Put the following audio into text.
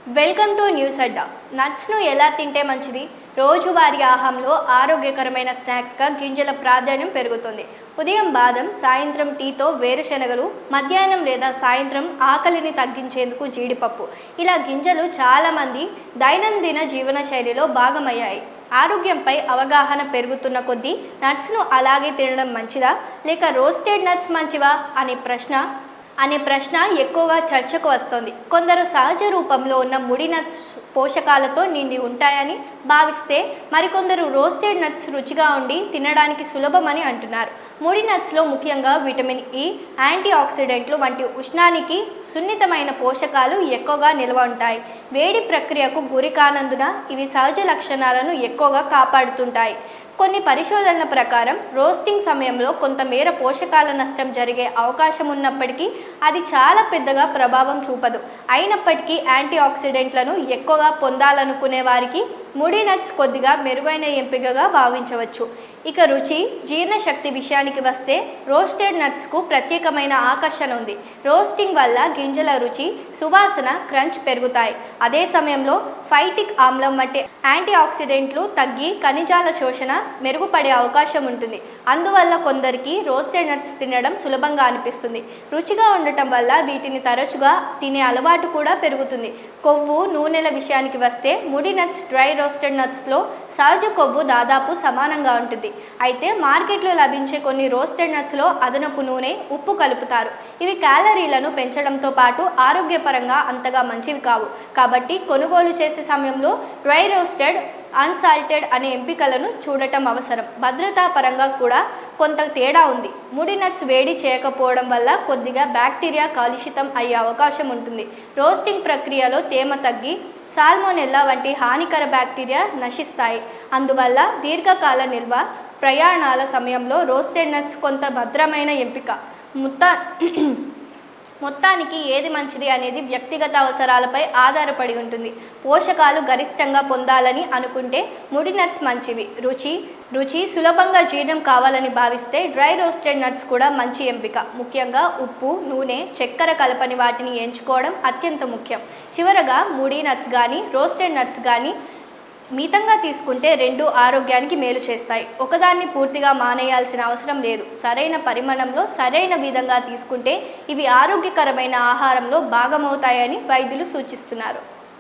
Welcome to news అడ్డా. నట్స్ను ఎలా తింటే మంచిది? రోజువారీ ఆహారంలో ఆరోగ్యకరమైన స్నాక్స్గా గింజల ప్రాధాన్యం పెరుగుతుంది. ఉదయం బాదం, సాయంత్రం టీతో వేరుశనగలు, మధ్యాహ్నం లేదా సాయంత్రం ఆకలిని తగ్గించేందుకు జీడిపప్పు. ఇలా గింజలు చాలామంది దైనందిన జీవన శైలిలో భాగమయ్యాయి. ఆరోగ్యంపై అవగాహన పెరుగుతున్న కొద్దీ నట్స్ను అలాగే తినడం మంచిదా లేక రోస్టెడ్ నట్స్ మంచివా అనే ప్రశ్న ఎక్కువగా చర్చకు వస్తోంది. కొందరు సహజ రూపంలో ఉన్న ముడి నట్స్ పోషకాలతో నిండి ఉంటాయని భావిస్తే, మరికొందరు రోస్టెడ్ నట్స్ రుచిగా ఉండి తినడానికి సులభమని అంటున్నారు. ముడి నట్స్లో ముఖ్యంగా విటమిన్ ఇ, యాంటీ ఆక్సిడెంట్లు వంటి ఉష్ణానికి సున్నితమైన పోషకాలు ఎక్కువగా నిల్వ ఉంటాయి. వేడి ప్రక్రియకు గురి కానందున ఇవి సహజ లక్షణాలను ఎక్కువగా కాపాడుతుంటాయి. కొన్ని పరిశోధనల ప్రకారం రోస్టింగ్ సమయంలో కొంతమేర పోషకాల నష్టం జరిగే అవకాశం ఉన్నప్పటికీ అది చాలా పెద్దగా ప్రభావం చూపదు. అయినప్పటికీ యాంటీ ఆక్సిడెంట్లను ఎక్కువగా పొందాలనుకునే వారికి ముడి నట్స్ కొద్దిగా మెరుగైన ఎంపికగా భావించవచ్చు. ఇక రుచి, జీర్ణశక్తి విషయానికి వస్తే రోస్టెడ్ నట్స్కు ప్రత్యేకమైన ఆకర్షణ ఉంది. రోస్టింగ్ వల్ల గింజల రుచి, సువాసన, క్రంచ్ పెరుగుతాయి. అదే సమయంలో ఫైటిక్ ఆమ్లం వంటి యాంటీ ఆక్సిడెంట్లు తగ్గి ఖనిజాల శోషణ మెరుగుపడే అవకాశం ఉంటుంది. అందువల్ల కొందరికి రోస్టెడ్ నట్స్ తినడం సులభంగా అనిపిస్తుంది. రుచిగా ఉండటం వల్ల వీటిని తరచుగా తినే అలవాటు కూడా పెరుగుతుంది. కొవ్వు, నూనెల విషయానికి వస్తే ముడి నట్స్, డ్రై రోస్టెడ్ నట్స్లో సహజ కొవ్వు దాదాపు సమానంగా ఉంటుంది. అయితే మార్కెట్లో లభించే కొన్ని రోస్టెడ్ నట్స్లో అదనపు నూనె, ఉప్పు కలుపుతారు. ఇవి క్యాలరీలను పెంచడంతో పాటు ఆరోగ్యపరంగా అంతగా మంచివి కావు. కాబట్టి కొనుగోలు చేసే సమయంలో డ్రై రోస్టెడ్, అన్సాల్టెడ్ అనే ఎంపికలను చూడటం అవసరం. భద్రతా పరంగా కూడా కొంత తేడా ఉంది. ముడి నట్స్ వేడి చేయకపోవడం వల్ల కొద్దిగా బ్యాక్టీరియా కలుషితం అయ్యే అవకాశం ఉంటుంది. రోస్టింగ్ ప్రక్రియలో తేమ తగ్గి సాల్మోనెల్లా వంటి హానికర బ్యాక్టీరియా నశిస్తాయి. అందువల్ల దీర్ఘకాల నిల్వ ప్రయాణాల సమయంలో రోస్టెడ్ నట్స్ కొంత భద్రమైన ఎంపిక. మొత్తానికి ఏది మంచిది అనేది వ్యక్తిగత అవసరాలపై ఆధారపడి ఉంటుంది. పోషకాలు గరిష్టంగా పొందాలని అనుకుంటే ముడి నట్స్ మంచివి. రుచి సులభంగా జీర్ణం కావాలని భావిస్తే డ్రై రోస్టెడ్ నట్స్ కూడా మంచి ఎంపిక. ముఖ్యంగా ఉప్పు, నూనె, చక్కెర కలపని వాటిని ఎంచుకోవడం అత్యంత ముఖ్యం. చివరగా ముడి నట్స్ కానీ రోస్టెడ్ నట్స్ కానీ మితంగా తీసుకుంటే రెండు ఆరోగ్యానికి మేలు చేస్తాయి. ఒకదాన్ని పూర్తిగా మానేయాల్సిన అవసరం లేదు. సరైన పరిమాణంలో సరైన విధంగా తీసుకుంటే ఇవి ఆరోగ్యకరమైన ఆహారంలో భాగమవుతాయని వైద్యులు సూచిస్తున్నారు.